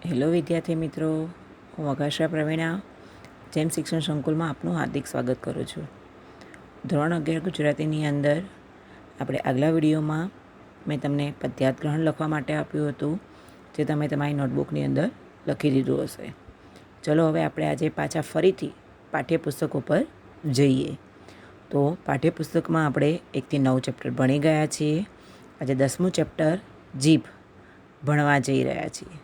Hello વિદ્યાર્થી મિત્રો, હું વઘાસા પ્રવીણા જેમ શિક્ષણ સંકુલમાં આપનું હાર્દિક સ્વાગત કરું છું. ધોરણ 11 ગુજરાતીની અંદર આપણે આગલા વિડીયોમાં મેં તમને પદ્યાર્થ ગ્રહણ લખવા માટે આપ્યું હતું, જે તમે તમારી નોટબુકની અંદર લખી દીધું હશે. ચલો હવે આપણે આજે પાછા ફરીથી પાઠ્યપુસ્તકો પર જઈએ. તો પાઠ્યપુસ્તકમાં આપણે 1 થી 9 ચેપ્ટર ભણી ગયા છીએ. આજે 10મું ચેપ્ટર જીભ ભણવા જઈ રહ્યા છીએ.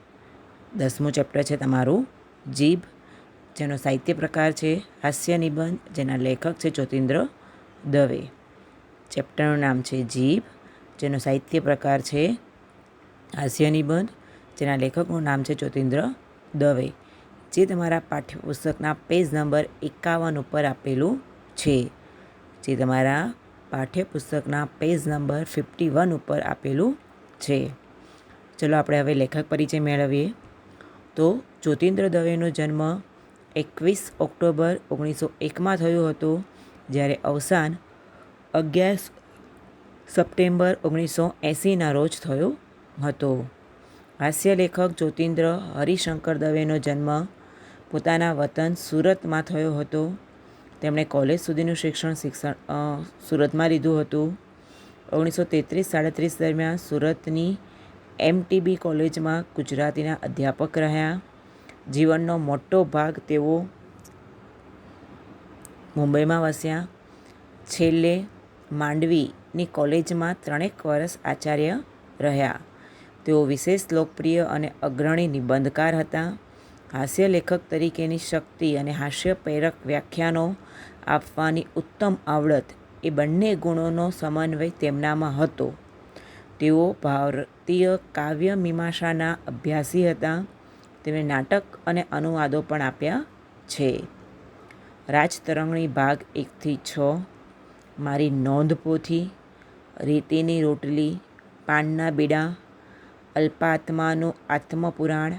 10મું ચેપ્ટર છે તમારું જીભ, જેનો સાહિત્ય પ્રકાર છે હાસ્ય નિબંધ, જેના લેખક છે જ્યોતિન્દ્ર દવે. ચેપ્ટરનું નામ છે જીભ, જેનો સાહિત્ય પ્રકાર છે હાસ્ય નિબંધ, જેના લેખકનું નામ છે જ્યોતિન્દ્ર દવે, જે તમારા પાઠ્યપુસ્તકના પેજ નંબર 51 ઉપર આપેલું છે. જે તમારા પાઠ્યપુસ્તકના પેજ નંબર 51 ઉપર આપેલું છે. ચલો આપણે હવે લેખક પરિચય મેળવીએ. તો જ્યોતિન્દ્ર દવેનો જન્મ 21 ઓક્ટોબર 1901માં થયો હતો, જ્યારે અવસાન 11 સપ્ટેમ્બર 1980ના રોજ થયો હતો. હાસ્ય લેખક જ્યોતિન્દ્ર હરિશંકર દવેનો જન્મ પોતાના વતન સુરતમાં થયો હતો. તેમણે કોલેજ સુધીનું શિક્ષણ સુરતમાં લીધું હતું. 1933-37 દરમિયાન સુરતની MTB કોલેજમાં ગુજરાતીના અધ્યાપક રહ્યા. જીવનનો મોટો ભાગ તેઓ મુંબઈમાં વસ્યા. છેલ્લે માંડવીની કોલેજમાં 3 વર્ષ આચાર્ય રહ્યા. તેઓ વિશેષ લોકપ્રિય અને અગ્રણી નિબંધકાર હતા. હાસ્ય લેખક તરીકેની શક્તિ અને હાસ્ય પ્રેરક વ્યાખ્યાનો આપવાની ઉત્તમ આવડત, એ બંને ગુણોનો સમન્વય તેમનામાં હતો. તેઓ ભારતીય કાવ્ય મીમાંસાના અભ્યાસી હતા. તેમણે નાટક અને અનુવાદો પણ આપ્યા છે. રાજતરંગણી ભાગ 1 થી 6, મારી નોંધપોથી, રેતીની રોટલી, પાનના બીડા, અલ્પાત્માનું આત્મપુરાણ,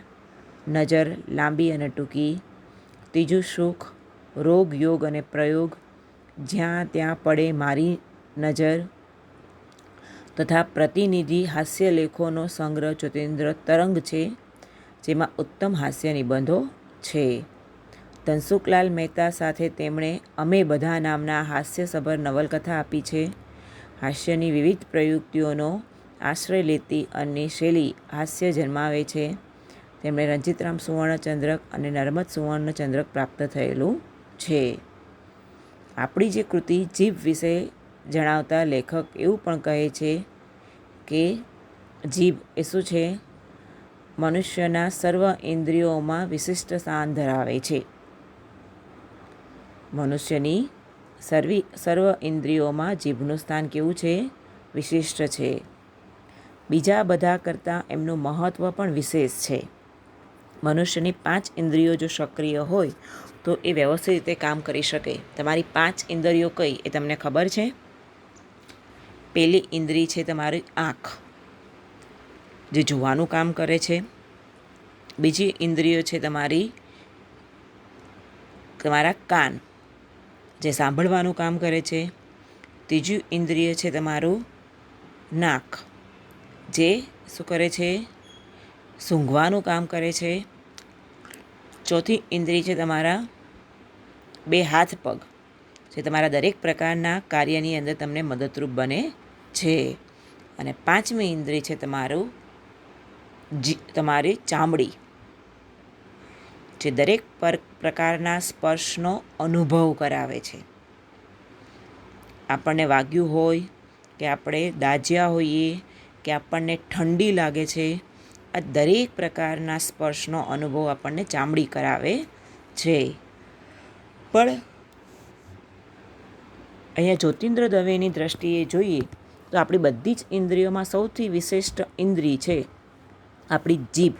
નજર લાંબી અને ટૂંકી, ત્રીજું સુખ, રોગ યોગ અને પ્રયોગ, જ્યાં ત્યાં પડે મારી નજર તથા પ્રતિનિધિ હાસ્ય લેખોનો સંગ્રહ જ્યોતિન્દ્ર તરંગ છે, જેમાં ઉત્તમ હાસ્ય નિબંધો છે. ધનસુખલાલ મહેતા સાથે તેમણે અમે બધા નામના હાસ્યસભર નવલકથા આપી છે. હાસ્યની વિવિધ પ્રયુક્તિઓનો આશ્રય લેતી અને શૈલી હાસ્ય જન્માવે છે. તેમણે રંજીતરામ સુવર્ણચંદ્રક અને નર્મદ સુવર્ણચંદ્રક પ્રાપ્ત થયેલું છે. આપણી જે કૃતિ જીભ વિશે જણાવતા લેખક એવું પણ કહે છે કે જીભ એ શું છે? મનુષ્યના સર્વ ઇન્દ્રિયોમાં વિશિષ્ટ સ્થાન ધરાવે છે. મનુષ્યની સર્વ ઇન્દ્રિયોમાં જીભનું સ્થાન કેવું છે? વિશિષ્ટ છે. બીજા બધા કરતાં એમનું મહત્ત્વ પણ વિશેષ છે. મનુષ્યની 5 ઇન્દ્રિયો જો સક્રિય હોય તો એ વ્યવસ્થિત રીતે કામ કરી શકે. તમારી 5 ઇન્દ્રિયો કઈ એ તમને ખબર છે? પહેલી ઇન્દ્રિય છે તમારી આંખ, જે જોવાનું કામ કરે છે. બીજી ઇન્દ્રિય છે તમારા કાન, જે સાંભળવાનું કામ કરે છે. ત્રીજું ઇન્દ્રિય છે તમારું નાક, જે શું કરે છે? સૂંઘવાનું કામ કરે છે. ચોથી ઇન્દ્રિય છે તમારા 2 હાથ પગ, જે તમારા દરેક પ્રકારના કાર્યની અંદર તમને મદદરૂપ બને છે. અને 5મી ઇન્દ્રિય છે તમારી ચામડી, જે દરેક પ્રકારના સ્પર્શનો અનુભવ કરાવે છે. આપણને વાગ્યું હોય કે આપણે દાઝ્યા હોઈએ કે આપણને ઠંડી લાગે છે, આ દરેક પ્રકારના સ્પર્શનો અનુભવ આપણને ચામડી કરાવે છે. પણ અહીંયા જ્યોતિન્દ્ર દવેની દ્રષ્ટિએ જોઈએ તો આપણી બધી જ ઇન્દ્રિયોમાં સૌથી વિશિષ્ટ ઇન્દ્રિય છે આપણી જીભ,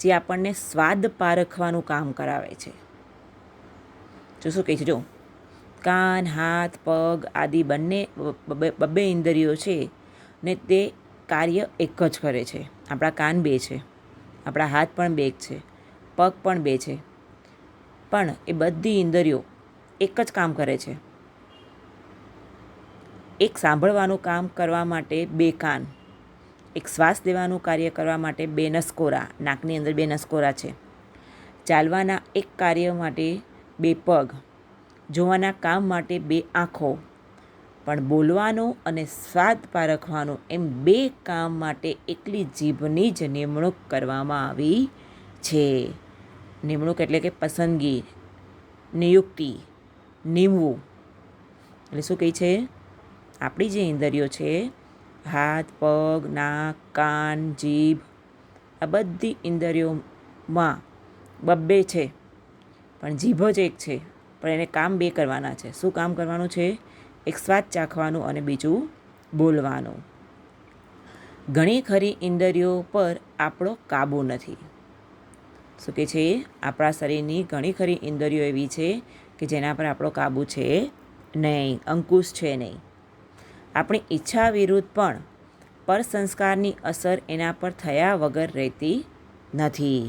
જે આપણને સ્વાદ પારખવાનું કામ કરાવે છે. જો શું કહે છે, જો કાન, હાથ, પગ આદિ બબ્બે ઇન્દ્રિયો છે ને તે કાર્ય એક જ કરે છે. આપણા કાન 2 છે, આપણા હાથ પણ 2 છે, પગ પણ 2 છે, પણ એ બધી ઇન્દ્રિયો એક જ કામ કરે છે. એક સાંભળવાનું કામ કરવા માટે 2 કાન, એક શ્વાસ લેવાનું કાર્ય કરવા માટે 2 નસકોરા, નાકની અંદર 2 નસકોરા છે. ચાલવાના એક કાર્ય માટે 2 પગ, જોવાના કામ માટે 2 આંખો, પણ બોલવાનું અને સ્વાદ પારખવાનું એમ 2 કામ માટે એકલી જીભની જ નિમણૂક કરવામાં આવી છે. નિમણૂક એટલે કે પસંદગી, નિયુક્તિ, નીમવું. એટલે શું કહે છે? આપણી જે ઇન્દ્રિયો છે, હાથ, પગ, નાક, કાન, જીભ, આ બધી ઇન્દ્રિયોમાં 2 છે, પણ જીભ જ એક છે, પણ એને કામ 2 કરવાના છે. શું કામ કરવાનું છે? એક સ્વાદ ચાખવાનું અને બીજું બોલવાનું. ઘણી ખરી ઇન્દ્રિયો પર આપણો કાબૂ નથી. શું કહે છે? આપણા શરીરની ઘણી ખરી ઇન્દ્રિયો એવી છે કે જેના પર આપણો કાબૂ છે નહીં, અંકુશ છે નહીં. આપણી ઈચ્છા વિરુદ્ધ પણ પર સંસ્કારની અસર એના પર થયા વગર રહેતી નથી.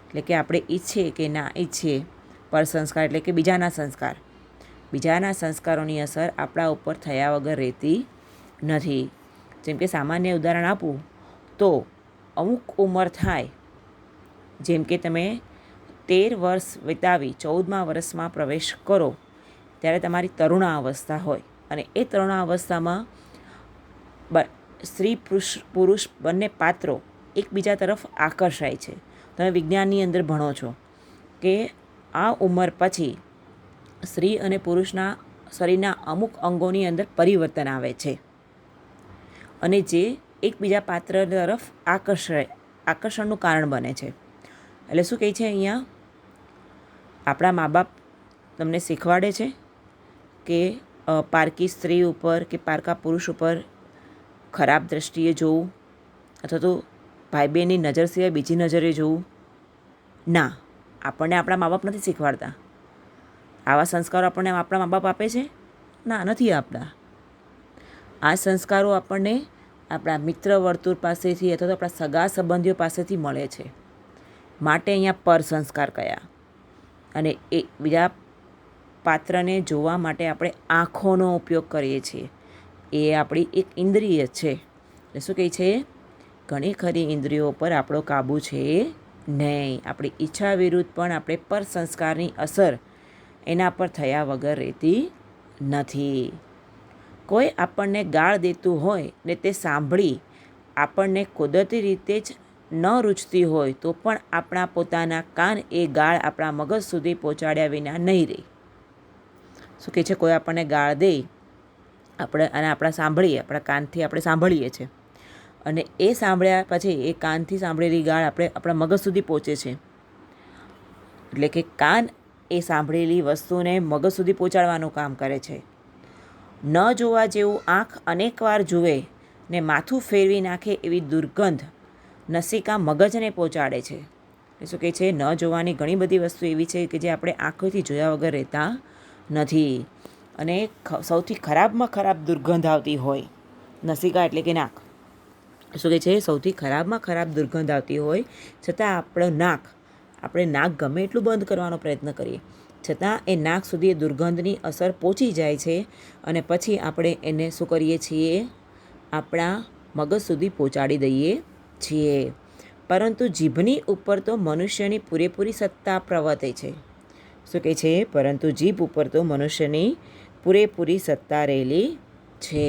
એટલે કે આપણે ઈચ્છીએ કે ના ઈચ્છીએ, પર સંસ્કાર એટલે કે બીજાના સંસ્કારોની અસર આપણા ઉપર થયા વગર રહેતી નથી. જેમ કે સામાન્ય ઉદાહરણ આપું તો અમુક ઉંમર થાય, જેમ કે તમે 13 વર્ષ વિતાવી 14મા વર્ષમાં પ્રવેશ કરો ત્યારે તમારી તરુણાવસ્થા હોય, અને એ તરુણાવસ્થામાં સ્ત્રી પુરુષ બંને પાત્રો એકબીજા તરફ આકર્ષાય છે. તમે વિજ્ઞાનની અંદર ભણો છો કે આ ઉંમર પછી સ્ત્રી અને પુરુષના શરીરના અમુક અંગોની અંદર પરિવર્તન આવે છે, અને જે એકબીજા પાત્ર તરફ આકર્ષણનું કારણ બને છે. એટલે શું કહે છે અહીંયા? આપણા મા બાપ તમને શીખવાડે છે કે પારકી સ્ત્રી ઉપર કે પારકા પુરુષ ઉપર ખરાબ દ્રષ્ટિએ જોવું, અથવા તો ભાઈ બહેનની નજર સિવાય બીજી નજરે જોવું. ના, આપણને આપણા મા બાપ નથી શીખવાડતા. આવા સંસ્કારો આપણને આપણા મા બાપ આપે છે? ના, નથી આપતા. આ સંસ્કારો આપણને આપણા મિત્ર વર્તુળ પાસેથી અથવા તો આપણા સગા સંબંધીઓ પાસેથી મળે છે. માટે અહીંયા પર સંસ્કાર કયા. અને એ બીજા પાત્રને જોવા માટે આપણે આંખોનો ઉપયોગ કરીએ છીએ. એ આપણી એક ઇન્દ્રિય છે. એટલે શું કહે છે? ઘણી ખરી ઇન્દ્રિયો પર આપણો કાબૂ છે નહીં. આપણી ઈચ્છા વિરુદ્ધ પણ આપણે પર સંસ્કારની અસર એના પર થયા વગર રહેતી નથી. કોઈ આપણને ગાળ દેતું હોય ને તે સાંભળી આપણને કુદરતી રીતે જ ન રૂચતી હોય તો પણ આપણા પોતાના કાન એ ગાળ આપણા મગજ સુધી પહોંચાડ્યા વિના નહીં રહે. શું કહે છે? કોઈ આપણને ગાળ દે આપણે સાંભળીએ, આપણા કાનથી આપણે સાંભળીએ છીએ, અને એ સાંભળ્યા પછી એ કાનથી સાંભળેલી ગાળ આપણા મગજ સુધી પહોંચે છે. એટલે કે કાન એ સાંભળેલી વસ્તુને મગજ સુધી પહોંચાડવાનું કામ કરે છે. ન જોવા જેવું આંખ અનેકવાર જુએ ને માથું ફેરવી નાખે એવી દુર્ગંધ નસિકા મગજને પહોંચાડે છે. એ શું કહે છે? ન જોવાની ઘણી બધી વસ્તુ એવી છે કે જે આપણે આંખોથી જોયા વગર રહેતા નથી, અને સૌથી ખરાબમાં ખરાબ દુર્ગંધ આવતી હોય, નસિકા એટલે કે નાક. શું કહે છે? સૌથી ખરાબમાં ખરાબ દુર્ગંધ આવતી હોય છતાં આપણે નાક ગમે એટલું બંધ કરવાનો પ્રયત્ન કરીએ છતાં એ નાક સુધી એ દુર્ગંધની અસર પહોંચી જાય છે, અને પછી આપણે એને શું કરીએ છીએ? આપણા મગજ સુધી પહોંચાડી દઈએ છીએ. પરંતુ જીભની ઉપર તો મનુષ્યની પૂરેપૂરી સત્તા પ્રવર્તે છે. શું કહે છે? પરંતુ જીભ ઉપર તો મનુષ્યની પૂરેપૂરી સત્તા રહેલી છે.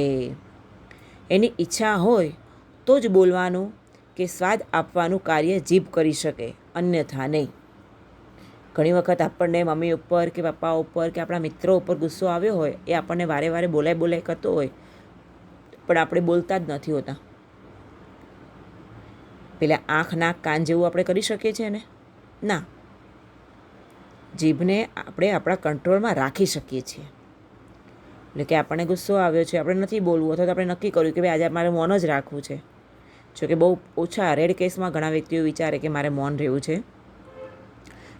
એની ઈચ્છા હોય તો જ બોલવાનું કે સ્વાદ આપવાનું કાર્ય જીભ કરી શકે, અન્યથા નહીં. ઘણી વખત આપણને મમ્મી ઉપર કે પપ્પા ઉપર કે આપણા મિત્રો ઉપર ગુસ્સો આવ્યો હોય, એ આપણને વારે વારે બોલાય કરતો હોય, પણ આપણે બોલતા જ નથી હોતા. પેલા આંખ, નાક, કાન જેવું આપણે કરી શકીએ છીએ ને? ના. જીભને આપણે આપણા કંટ્રોલમાં રાખી શકીએ છીએ. એટલે કે આપણને ગુસ્સો આવ્યો છે, આપણે નથી બોલવું, અથવા તો આપણે નક્કી કર્યું કે ભાઈ આજે મારે મૌન જ રાખવું છે. જો કે બહુ ઓછા રેડ કેસમાં ઘણા વ્યક્તિઓ વિચારે કે મારે મૌન રહેવું છે.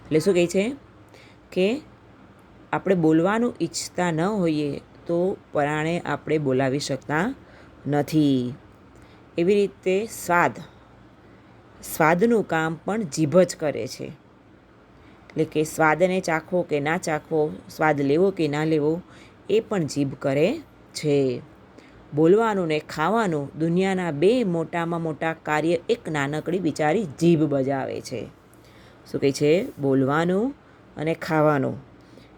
એટલે શું કહે છે કે આપણે બોલવાનું ઈચ્છતા ન હોઈએ તો પરાણે આપણે બોલાવી શકતા નથી. એવી રીતે સ્વાદનું કામ પણ જીભ જ કરે છે. એટલે કે સ્વાદને ચાખવો કે ના ચાખવો, સ્વાદ લેવો કે ના લેવો, એ પણ જીભ કરે છે. બોલવાનું ને ખાવાનું દુનિયાના બે મોટામાં મોટા કાર્ય એક નાનકડી બિચારી જીભ બજાવે છે. શું કહે છે? બોલવાનું અને ખાવાનું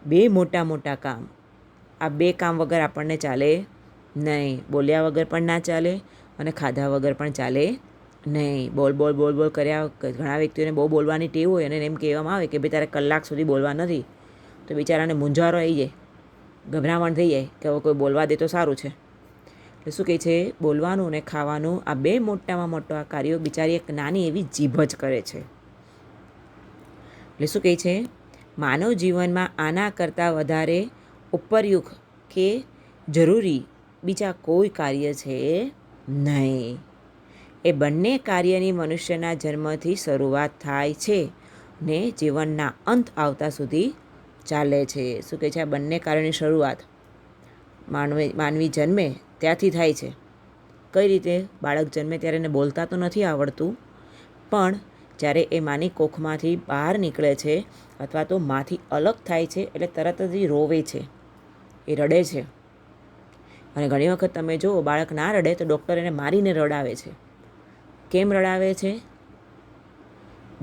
બે મોટા મોટા કામ. આ બે કામ વગર આપણને ચાલે નહીં. બોલ્યા વગર પણ ના ચાલે અને ખાધા વગર પણ ચાલે નહીં. બોલ બોલ બોલ બોલ કર્યા. ઘણા વ્યક્તિઓને બહુ બોલવાની ટેવ હોય અને એમ કહેવામાં આવે કે ભાઈ તારે કલાક સુધી બોલવા નથી, તો બિચારાને મૂંઝારો આવી જાય, ગભરામણ થઈ જાય કે હવે કોઈ બોલવા દે તો સારું છે. એટલે શું કહે છે? બોલવાનું અને ખાવાનું આ બે મોટામાં મોટા કાર્યો બિચારી એક નાની એવી જીભ જ કરે છે. એટલે શું કહે છે? માનવ જીવનમાં આના કરતાં વધારે ઉપરયુક્ત કે જરૂરી બીજા કોઈ કાર્ય છે નહીં. એ બંને કાર્યની મનુષ્યના જન્મથી શરૂઆત થાય છે ને જીવનના અંત આવતા સુધી ચાલે છે. શું કહે છે? આ બંને કાર્યોની શરૂઆત માનવી જન્મે ત્યાંથી થાય છે. કઈ રીતે? બાળક જન્મે ત્યારે એને બોલતા તો નથી આવડતું, પણ જ્યારે એ માની કોખમાંથી બહાર નીકળે છે અથવા તો માંથી અલગ થાય છે એટલે તરત જ રોવે છે, એ રડે છે. અને ઘણી વખત તમે જુઓ, બાળક ના રડે તો ડૉક્ટર એને મારીને રડાવે છે. કેમ રડાવે છે?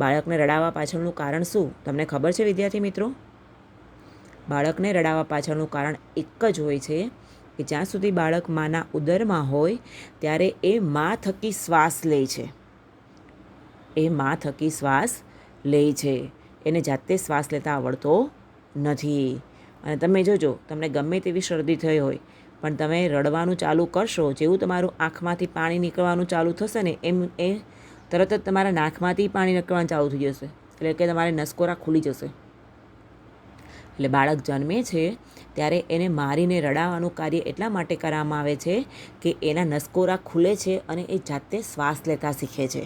બાળકને રડાવવા પાછળનું કારણ શું તમને ખબર છે વિદ્યાર્થી મિત્રો? બાળકને રડાવવા પાછળનું કારણ એક જ હોય છે કે જ્યાં સુધી બાળક માના ઉદરમાં હોય ત્યારે એ મા થકી શ્વાસ લે છે. એ મા થકી શ્વાસ લે છે. એને જાતે શ્વાસ લેતા આવડતો નથી. અને તમે જોજો, તમને ગમે તેવી શરદી થઈ હોય પણ તમે રડવાનું ચાલુ કરશો, જેવું તમારું આંખમાંથી પાણી નીકળવાનું ચાલુ થશે ને એમ એ તરત જ તમારા નાકમાંથી પાણી નીકળવાનું ચાલુ થઈ જશે. એટલે કે તમારે નસકોરા ખુલી જશે. એટલે બાળક જન્મે છે ત્યારે એને મારીને રડાવવાનું કાર્ય એટલા માટે કરવામાં આવે છે કે એના નસકોરા ખુલે છે અને એ જાતે શ્વાસ લેતા શીખે છે.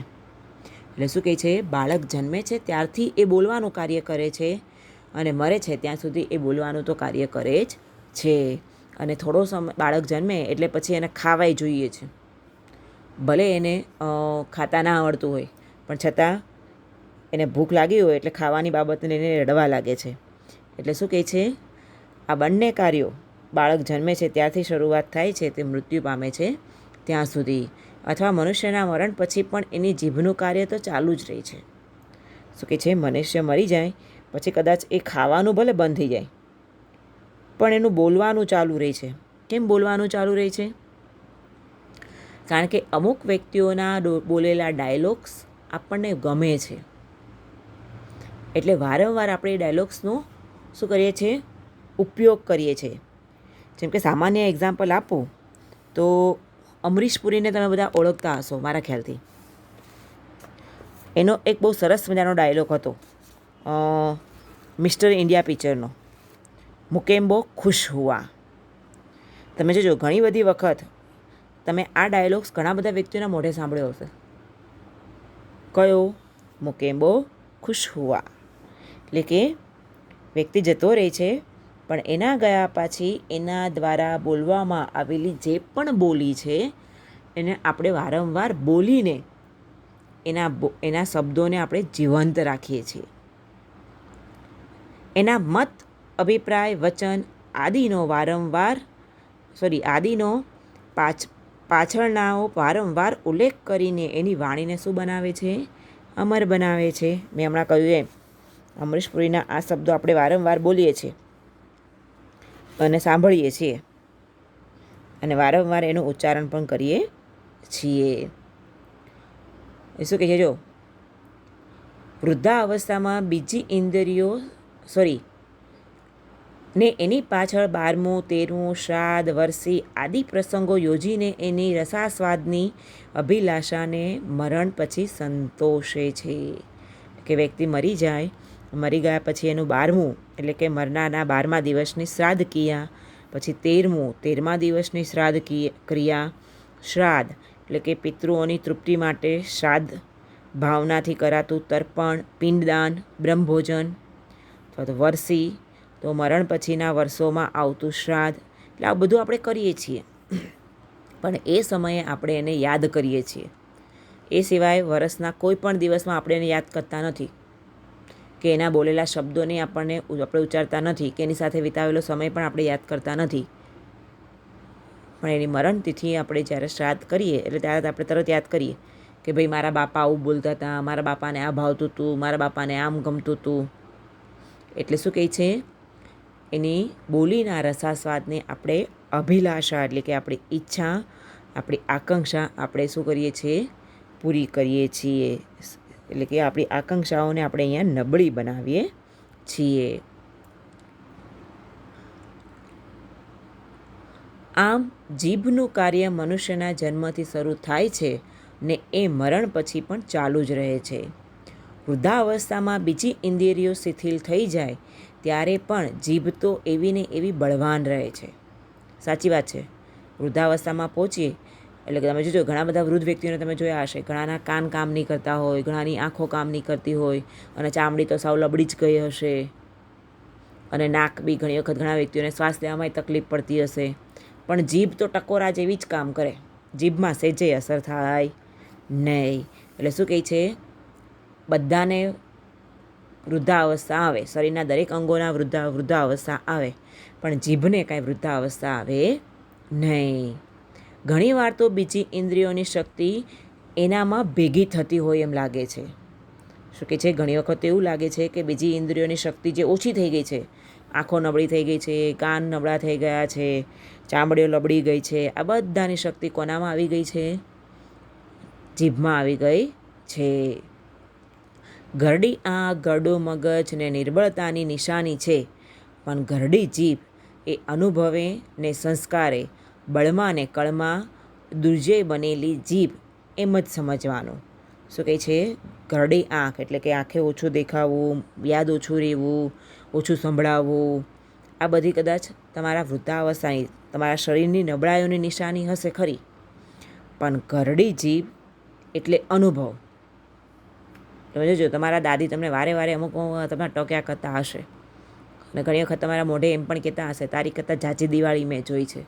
એટલે શું કહે છે? બાળક જન્મે છે ત્યારથી એ બોલવાનું કાર્ય કરે છે અને મરે છે ત્યાં સુધી એ બોલવાનું તો કાર્ય કરે જ છે. અને થોડો સમય બાળક જન્મે એટલે પછી એને ખાવાય જોઈએ છે. ભલે એને ખાતા ના આવડતું હોય પણ છતાં એને ભૂખ લાગી હોય એટલે ખાવાની બાબતને એને રડવા લાગે છે. એટલે શું કહે છે? આ બંને કાર્યો બાળક જન્મે છે ત્યારથી શરૂઆત થાય છે તે મૃત્યુ પામે છે ત્યાં સુધી, અથવા મનુષ્યના મરણ પછી પણ એની જીભનું કાર્ય તો ચાલુ જ રહે છે. શું કહે છે? મનુષ્ય મરી જાય પછી કદાચ એ ખાવાનું ભલે બંધ થઈ જાય પણ એનું બોલવાનું ચાલુ રહે છે. કેમ બોલવાનું ચાલુ રહે છે? કારણ કે અમુક વ્યક્તિઓના બોલેલા ડાયલોગ્સ આપણને ગમે છે. એટલે વારંવાર આપણે એ ડાયલોગ્સનો શું કરીએ છીએ? ઉપયોગ કરીએ છીએ. જેમ કે સામાન્ય એક્ઝામ્પલ આપું તો અમરીશ પુરીને તમે બધા ઓળખતા હશો મારા ખ્યાલથી. એનો એક બહુ સરસ મજાનો ડાયલોગ હતો મિસ્ટર ઇન્ડિયા પિક્ચરનો, મુકેમ્બો ખુશ હુઆ. તમે જોજો, ઘણી બધી વખત તમે આ ડાયલોગ્સ ઘણા બધા વ્યક્તિઓના મોઢે સાંભળ્યો હશે. કયો? મુકેમ્બો ખુશ હુઆ. એટલે કે વ્યક્તિ જતો રહે છે પણ એના ગયા પછી એના દ્વારા બોલવામાં આવેલી જે પણ બોલી છે એને આપણે વારંવાર બોલીને એના શબ્દોને આપણે જીવંત રાખીએ છીએ. એના મત, અભિપ્રાય, વચન આદિનો પાછળનાઓ વારંવાર ઉલ્લેખ કરીને એની વાણીને શું બનાવે છે? અમર બનાવે છે. મેં હમણાં કહ્યું એમ અમરીશ પુરીના આ શબ્દો આપણે વારંવાર બોલીએ છીએ અને સાંભળીએ છીએ અને વારંવાર એનું ઉચ્ચારણ પણ કરીએ છીએ. એ શું કહે છે? જો વૃદ્ધાવસ્થામાં બીજી ઇન્દ્રિયો ને એની પાછળ 12મું, 13મું શ્રાદ્ધ, વરસી આદિ પ્રસંગો યોજીને એની રસાસ્વાદની અભિલાષાને મરણ પછી સંતોષે છે. કે વ્યક્તિ મરી ગયા પછી એનું 12મું એટલે કે મરનારના 12મા દિવસની શ્રાદ્ધ ક્રિયા, પછી 13મા દિવસની શ્રાદ્ધ ક્રિયા, શ્રાદ્ધ એટલે કે પિતૃઓની તૃપ્તિ માટે શ્રાદ્ધ ભાવનાથી કરાતું તર્પણ, પિંડદાન, બ્રહ્મભોજન, અથવા તો વરસી તો મરણ પછીના વર્ષોમાં આવતું શ્રાદ્ધ. એટલે આ બધું આપણે કરીએ છીએ પણ એ સમયે આપણે એને યાદ કરીએ છીએ. એ સિવાય વર્ષના કોઈ પણ દિવસમાં આપણે એને યાદ કરતા નથી કે એના બોલેલા શબ્દોને આપણે ઉચ્ચારતા નથી કે એની સાથે વિતાવેલો સમય પણ આપણે યાદ કરતા નથી. પણ એની મરણતિથિ આપણે જ્યારે શ્રાદ્ધ કરીએ એટલે ત્યારે આપણે તરત યાદ કરીએ કે ભાઈ મારા બાપા આવું બોલતા હતા, મારા બાપાને આ ભાવતું હતું, મારા બાપાને આમ ગમતું હતું. એટલે શું કહે છે, એની બોલીના રસાસ્વાદને આપણે અભિલાષા એટલે કે આપણી ઈચ્છા, આપણી આકાંક્ષા આપણે શું કરીએ છીએ, પૂરી કરીએ છીએ. એટલે કે આપણી આકાંક્ષાઓને આપણે અહીંયા નબળી બનાવીએ છીએ. આમ જીભનું કાર્ય મનુષ્યના જન્મથી શરૂ થાય છે ને એ મરણ પછી પણ ચાલુ જ રહે છે. વૃદ્ધાવસ્થામાં બીજી ઇન્દ્રિયો શિથિલ થઈ જાય ત્યારે પણ જીભ તો એવી ને એવી બળવાન રહે છે. સાચી વાત છે. વૃદ્ધાવસ્થામાં પહોંચીએ એટલે કે તમે જોજો ઘણા બધા વૃદ્ધ વ્યક્તિઓને તમે જોયા હશે, ઘણાના કાન કામ નહીં કરતા હોય, ઘણાની આંખો કામ નહીં કરતી હોય અને ચામડી તો સાવ લબડી જ ગઈ હશે અને નાક બી ઘણી વખત ઘણા વ્યક્તિઓને શ્વાસ લેવામાં તકલીફ પડતી હશે, પણ જીભ તો ટકોરા જેવી જ કામ કરે. જીભમાં સહેજે અસર થાય નહીં. એટલે શું કહે છે, બધાને વૃદ્ધાવસ્થા આવે, શરીરના દરેક અંગોના વૃદ્ધાવસ્થા આવે, પણ જીભને કાંઈ વૃદ્ધાવસ્થા આવે નહીં. ઘણીવાર તો બીજી ઇન્દ્રિયોની શક્તિ એનામાં ભેગી થતી હોય એમ લાગે છે. શું કહે છે, ઘણી વખત એવું લાગે છે કે બીજી ઇન્દ્રિયોની શક્તિ જે ઓછી થઈ ગઈ છે, આંખો નબળી થઈ ગઈ છે, કાન નબળા થઈ ગયા છે, ચામડીઓ લબડી ગઈ છે, આ બધાની શક્તિ કોનામાં આવી ગઈ છે, જીભમાં આવી ગઈ છે. ઘરડી આંખ, ઘરડું મગજ ને નિર્બળતાની નિશાની છે, પણ ઘરડી જીભ એ અનુભવે ને સંસ્કારે, બળમાં ને કળમાં દુર્જય બનેલી જીભ એમ જ સમજવાનું. શું કહે છે, ઘરડી આંખ એટલે કે આંખે ઓછું દેખાવું, યાદ ઓછું રહેવું, ઓછું સંભળાવવું, આ બધી કદાચ તમારા વૃદ્ધાવસ્થાની, તમારા શરીરની નબળાઈઓની નિશાની હશે ખરી, પણ ઘરડી જીભ એટલે અનુભવ. તમે જોજો તમારા દાદી તમને વારે વારે અમુક તમારા ટોક્યા કરતા હશે અને ઘણી વખત તમારા મોઢે એમ પણ કહેતા હશે, તારી કરતાં ઝાઝી દિવાળી મેં જોઈ છે.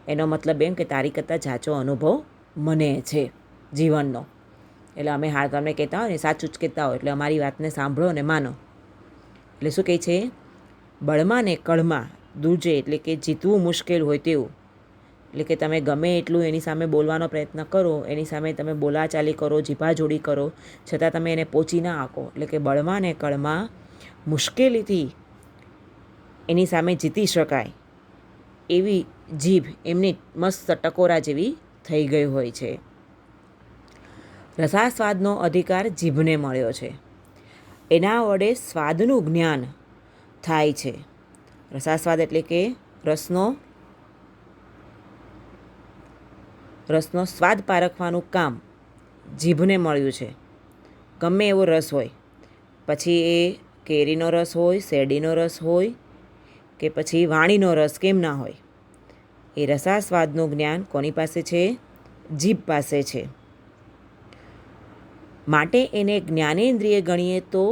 એનો મતલબ એમ કે તારી કરતાં ઝાઝો અનુભવ મને છે જીવનનો. એટલે અમે હા તમને કહેતા હોય ને સાચું જ કહેતા હોય, એટલે અમારી વાતને સાંભળો અને માનો. એટલે શું કહે છે, બળમાં ને કળમાં દુર્જય એટલે કે જીતવું મુશ્કેલ હોય તેવું. એટલે કે તમે ગમે એટલું એની સામે બોલવાનો પ્રયત્ન કરો, એની સામે તમે બોલાચાલી કરો, જીભાજોડી કરો, છતાં તમે એને પહોંચી ના આકો. એટલે કે બળમાં ને કળમાં મુશ્કેલીથી એની સામે જીતી શકાય એવી જીભ એમની મસ્ત ટકોરા જેવી થઈ ગઈ હોય છે. રસાસ્વાદનો અધિકાર જીભને મળ્યો છે. એના વડે સ્વાદનું જ્ઞાન થાય છે. રસાસ્વાદ એટલે કે રસનો સ્વાદ પારખવાનું કામ જીભને મળ્યું છે. ગમે એવો રસ હોય, પછી એ કેરીનો રસ હોય, શેરડીનો રસ હોય કે પછી વાણીનો રસ, કેમ ના હોય, એ રસાસ્વાદનું જ્ઞાન કોની પાસે છે, જીભ પાસે છે. માટે એને જ્ઞાનેન્દ્રિય ગણીએ તો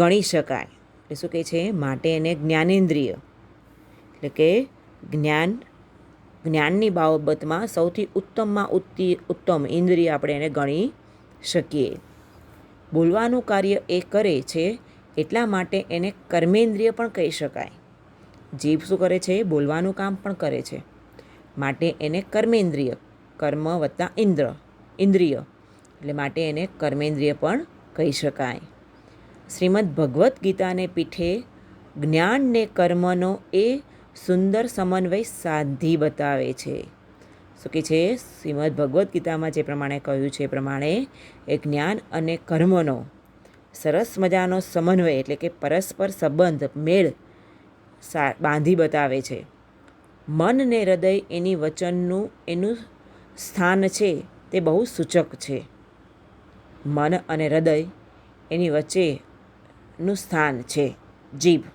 ગણી શકાય. એટલે શું કહે છે, માટે એને જ્ઞાનેન્દ્રિય એટલે કે જ્ઞાનની બાબતમાં સૌથી ઉત્તમમાં ઉત્તમ ઇન્દ્રિય આપણે એને ગણી શકીએ. બોલવાનું કાર્ય એ કરે છે એટલા માટે એને કર્મેન્દ્રિય પણ કહી શકાય. જીભ શું કરે છે, બોલવાનું કામ પણ કરે છે, માટે એને કર્મેન્દ્રિય, કર્મ વત્તા ઇન્દ્રિય એટલે માટે એને કર્મેન્દ્રિય પણ કહી શકાય. શ્રીમદ્ ભગવદ્ ગીતાને પીઠે જ્ઞાન ને કર્મનો એ સુંદર સમન્વય સાધી બતાવે છે. શું કહે છે, શ્રીમદ્ ભગવદ્ ગીતામાં જે પ્રમાણે કહ્યું છે એ પ્રમાણે એ જ્ઞાન અને કર્મનો સરસ મજાનો સમન્વય એટલે કે પરસ્પર સંબંધ, મેળ બાંધી બતાવે છે. મન ને હૃદય એની વચનનું એનું સ્થાન છે તે બહુ સૂચક છે. મન અને હૃદય એની વચ્ચેનું સ્થાન છે જીભ.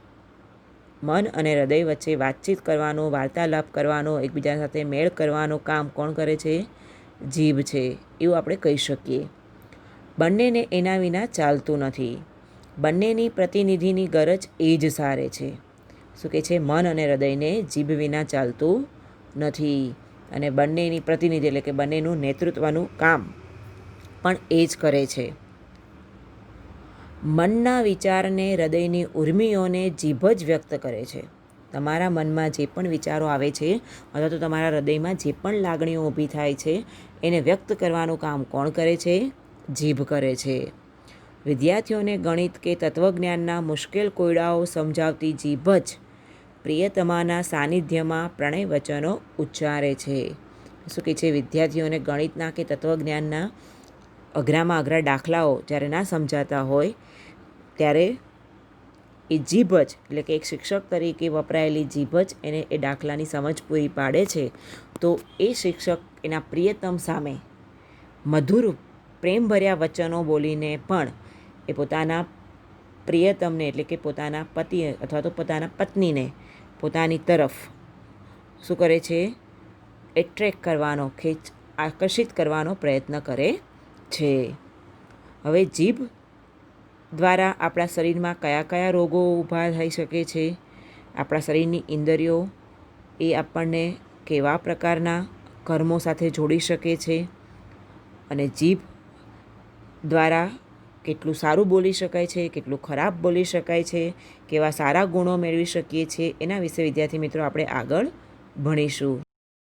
મન અને હૃદય વચ્ચે વાતચીત કરવાનું, વાર્તાલાપ કરવાનો, એકબીજા સાથે મેળ કરવાનું કામ કોણ કરે છે, જીભ છે, એવું આપણે કહી શકીએ. બંનેને એના વિના ચાલતું નથી. બંનેની પ્રતિનિધિની ગરજ એ જ સારે છે. શું કહે છે, મન અને હૃદયને જીભ વિના ચાલતું નથી અને બંનેની પ્રતિનિધિ એટલે કે બંનેનું નેતૃત્વનું કામ પણ એ જ કરે છે. મનના વિચારને, હૃદયની ઉર્મિઓને જીભ જ વ્યક્ત કરે છે. તમારા મનમાં જે પણ વિચારો આવે છે અથવા તો તમારા હૃદયમાં જે પણ લાગણીઓ ઊભી થાય છે એને વ્યક્ત કરવાનું કામ કોણ કરે છે? જીભ કરે છે. વિદ્યાર્થીઓને ગણિત કે તત્વજ્ઞાનના મુશ્કેલ કોયડાઓ સમજાવતી જીભ જ પ્રિયતમાના સાનિધ્યમાં પ્રણય વચનો ઉચ્ચારે છે. શું કહે છે? વિદ્યાર્થીઓને ગણિતના કે તત્વજ્ઞાનના અઘરામાં અઘરા દાખલાઓ જ્યારે ના સમજાતા હોય ત્યારે એ જીભ જ એટલે કે એક શિક્ષક તરીકે વપરાયેલી જીભ જ એને એ દાખલાની સમજ પૂરી પાડે છે. તો એ શિક્ષક એના પ્રિયતમ સામે મધુર પ્રેમભર્યા વચનો બોલીને પણ એ પોતાના પ્રિયતમને એટલે કે પોતાના પતિ અથવા તો પોતાના પત્નીને પોતાની તરફ શું કરે છે? એટ્રેક્ટ કરવાનો, આકર્ષિત કરવાનો પ્રયત્ન કરે છે. હવે જીભ દ્વારા આપણા શરીરમાં કયા કયા રોગો ઊભા થઈ શકે છે? આપણા શરીરની ઇન્દ્રિયો એ આપણને કેવા પ્રકારના કર્મો સાથે જોડી શકે છે? અને જીભ દ્વારા કેટલું સારું બોલી શકાય છે, કેટલું ખરાબ બોલી શકાય છે, કેવા સારા ગુણો મેળવી શકીએ છીએ, એના વિશે વિદ્યાર્થી મિત્રો આપણે આગળ ભણીશું.